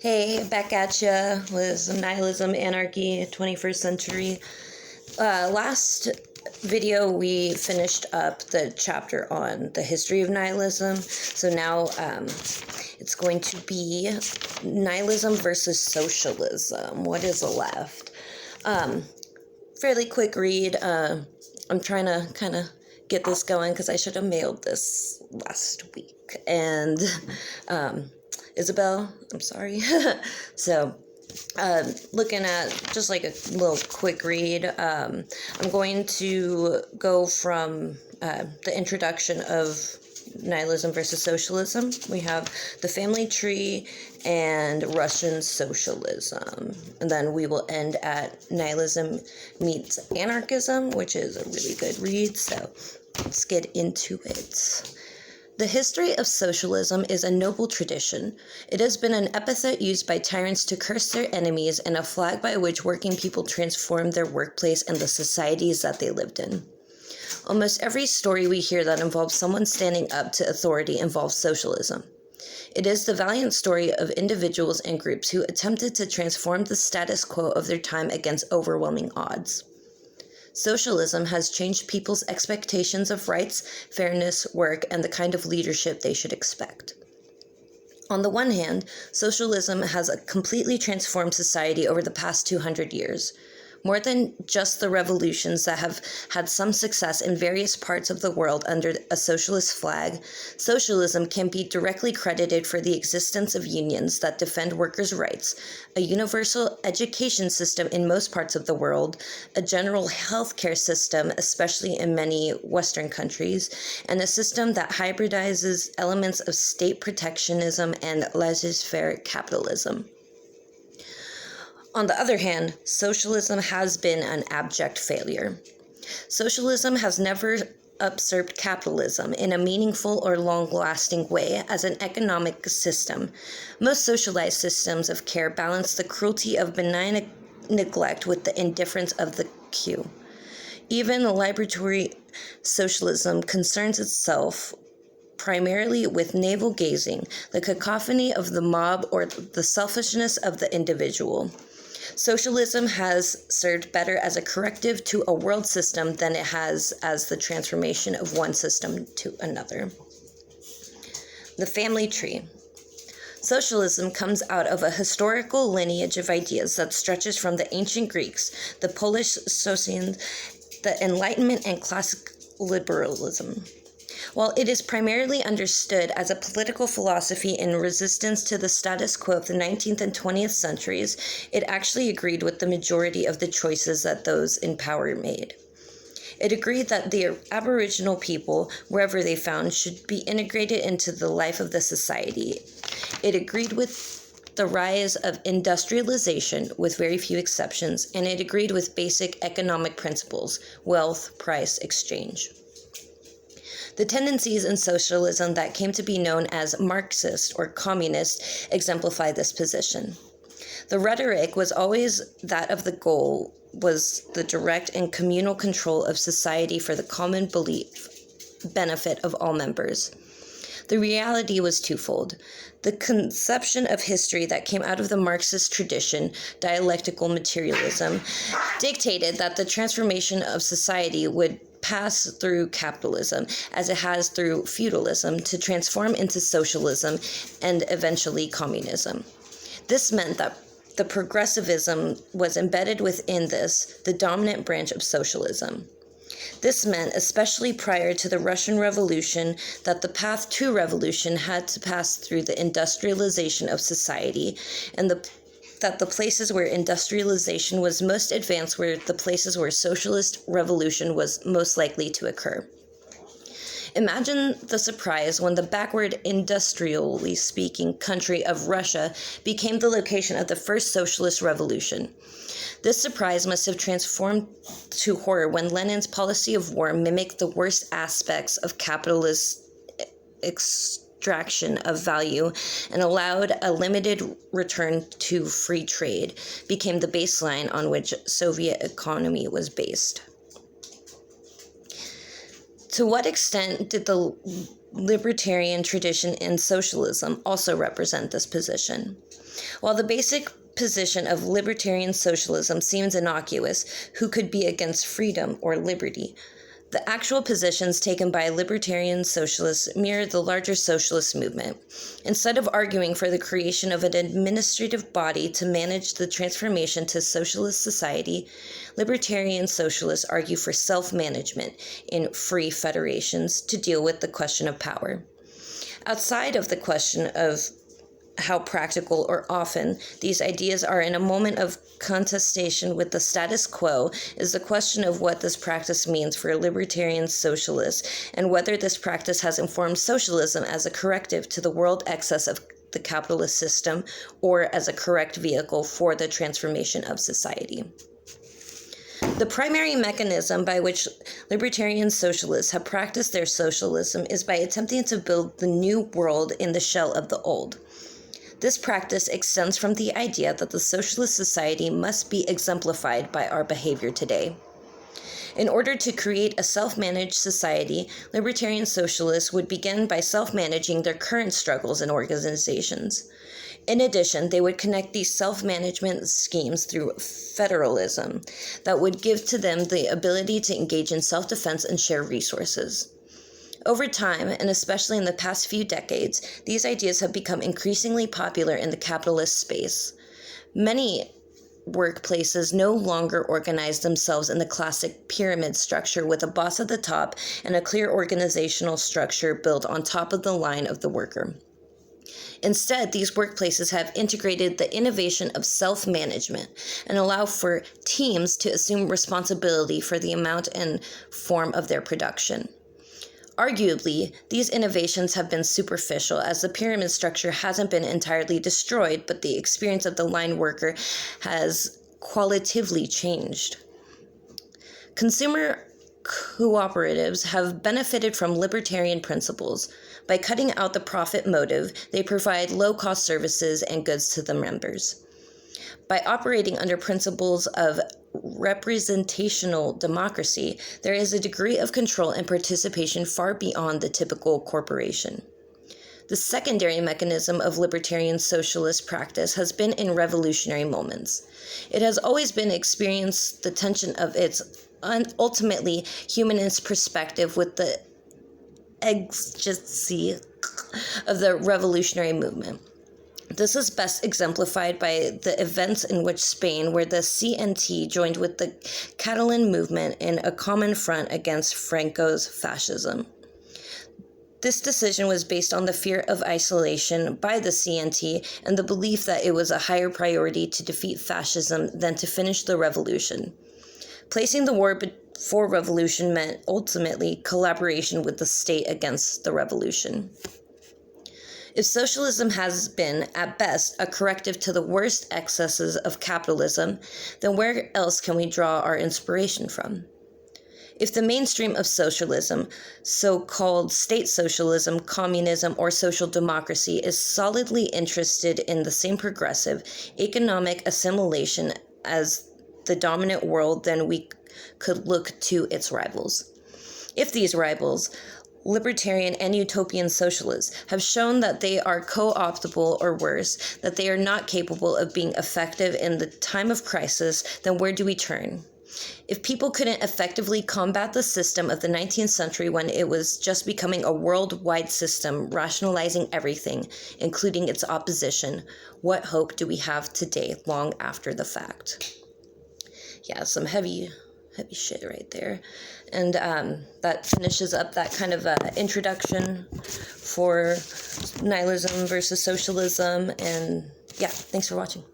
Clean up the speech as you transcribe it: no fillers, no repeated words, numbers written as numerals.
Hey, back at ya with Nihilism, Anarchy, 21st Century. Last video we finished up the chapter on the history of nihilism. So now it's going to be nihilism versus socialism. What is left? Fairly quick read. I'm trying to kind of get this going because I should have mailed this last week. And Isabel, I'm sorry. So, looking at just like a little quick read, I'm going to go from the introduction of nihilism versus socialism. We have the family tree and Russian socialism. And then we will end at nihilism meets anarchism, which is a really good read. So let's get into it. The history of socialism is a noble tradition. It has been an epithet used by tyrants to curse their enemies and a flag by which working people transformed their workplace and the societies that they lived in. Almost every story we hear that involves someone standing up to authority involves socialism. It is the valiant story of individuals and groups who attempted to transform the status quo of their time against overwhelming odds. Socialism has changed people's expectations of rights, fairness, work, and the kind of leadership they should expect. On the one hand, socialism has completely transformed society over the past 200 years. More than just the revolutions that have had some success in various parts of the world under a socialist flag, socialism can be directly credited for the existence of unions that defend workers' rights, a universal education system in most parts of the world, a general health care system, especially in many Western countries, and a system that hybridizes elements of state protectionism and laissez-faire capitalism. On the other hand, socialism has been an abject failure. Socialism has never usurped capitalism in a meaningful or long-lasting way as an economic system. Most socialized systems of care balance the cruelty of benign neglect with the indifference of the few. Even liberatory socialism concerns itself primarily with navel-gazing, the cacophony of the mob, or the selfishness of the individual. Socialism has served better as a corrective to a world system than it has as the transformation of one system to another. The family tree. Socialism comes out of a historical lineage of ideas that stretches from the ancient Greeks, the Polish Socialism, the Enlightenment, and classic liberalism. While it is primarily understood as a political philosophy in resistance to the status quo of the 19th and 20th centuries, it actually agreed with the majority of the choices that those in power made. It agreed that the Aboriginal people, wherever they found, should be integrated into the life of the society. It agreed with the rise of industrialization, with very few exceptions, and it agreed with basic economic principles: wealth, price, exchange. The tendencies in socialism that came to be known as Marxist or communist exemplify this position. The rhetoric was always that of the goal was the direct and communal control of society for the common benefit of all members. The reality was twofold. The conception of history that came out of the Marxist tradition, dialectical materialism, dictated that the transformation of society would pass through capitalism, as it has through feudalism, to transform into socialism and eventually communism. This meant that the progressivism was embedded within this, the dominant branch of socialism. This meant, especially prior to the Russian Revolution, that the path to revolution had to pass through the industrialization of society, and that the places where industrialization was most advanced were the places where socialist revolution was most likely to occur. Imagine the surprise when the backward, industrially speaking country of Russia became the location of the first socialist revolution. This surprise must have transformed to horror when Lenin's policy of war mimicked the worst aspects of capitalist extraction of value and allowed a limited return to free trade, became the baseline on which Soviet economy was based. To what extent did the libertarian tradition in socialism also represent this position? While the basic position of libertarian socialism seems innocuous, who could be against freedom or liberty? The actual positions taken by libertarian socialists mirror the larger socialist movement. Instead of arguing for the creation of an administrative body to manage the transformation to socialist society, libertarian socialists argue for self-management in free federations to deal with the question of power. Outside of the question of how practical or often these ideas are in a moment of contestation with the status quo is the question of what this practice means for libertarian socialists and whether this practice has informed socialism as a corrective to the world excess of the capitalist system or as a correct vehicle for the transformation of society. The primary mechanism by which libertarian socialists have practiced their socialism is by attempting to build the new world in the shell of the old. This practice extends from the idea that the socialist society must be exemplified by our behavior today. In order to create a self-managed society, libertarian socialists would begin by self-managing their current struggles and organizations. In addition, they would connect these self-management schemes through federalism that would give to them the ability to engage in self-defense and share resources. Over time, and especially in the past few decades, these ideas have become increasingly popular in the capitalist space. Many workplaces no longer organize themselves in the classic pyramid structure with a boss at the top and a clear organizational structure built on top of the line of the worker. Instead, these workplaces have integrated the innovation of self-management and allow for teams to assume responsibility for the amount and form of their production. Arguably, these innovations have been superficial as the pyramid structure hasn't been entirely destroyed, but the experience of the line worker has qualitatively changed. Consumer cooperatives have benefited from libertarian principles. By cutting out the profit motive, they provide low-cost services and goods to the members. By operating under principles of representational democracy, there is a degree of control and participation far beyond the typical corporation. The secondary mechanism of libertarian socialist practice has been in revolutionary moments. It has always been experienced the tension of its ultimately humanist perspective with the exigency of the revolutionary movement. This is best exemplified by the events in which Spain, where the CNT joined with the Catalan movement in a common front against Franco's fascism. This decision was based on the fear of isolation by the CNT and the belief that it was a higher priority to defeat fascism than to finish the revolution. Placing the war before revolution meant ultimately collaboration with the state against the revolution. If socialism has been, at best, a corrective to the worst excesses of capitalism, then where else can we draw our inspiration from? If the mainstream of socialism, so-called state socialism, communism, or social democracy, is solidly interested in the same progressive economic assimilation as the dominant world, then we could look to its rivals. If these rivals, libertarian and utopian socialists, have shown that they are co-optable or worse, that they are not capable of being effective in the time of crisis, then where do we turn? If people couldn't effectively combat the system of the 19th century when it was just becoming a worldwide system, rationalizing everything, including its opposition, what hope do we have today, long after the fact? Yeah, some heavy shit right there. And that finishes up that kind of introduction for nihilism versus socialism. And yeah, thanks for watching.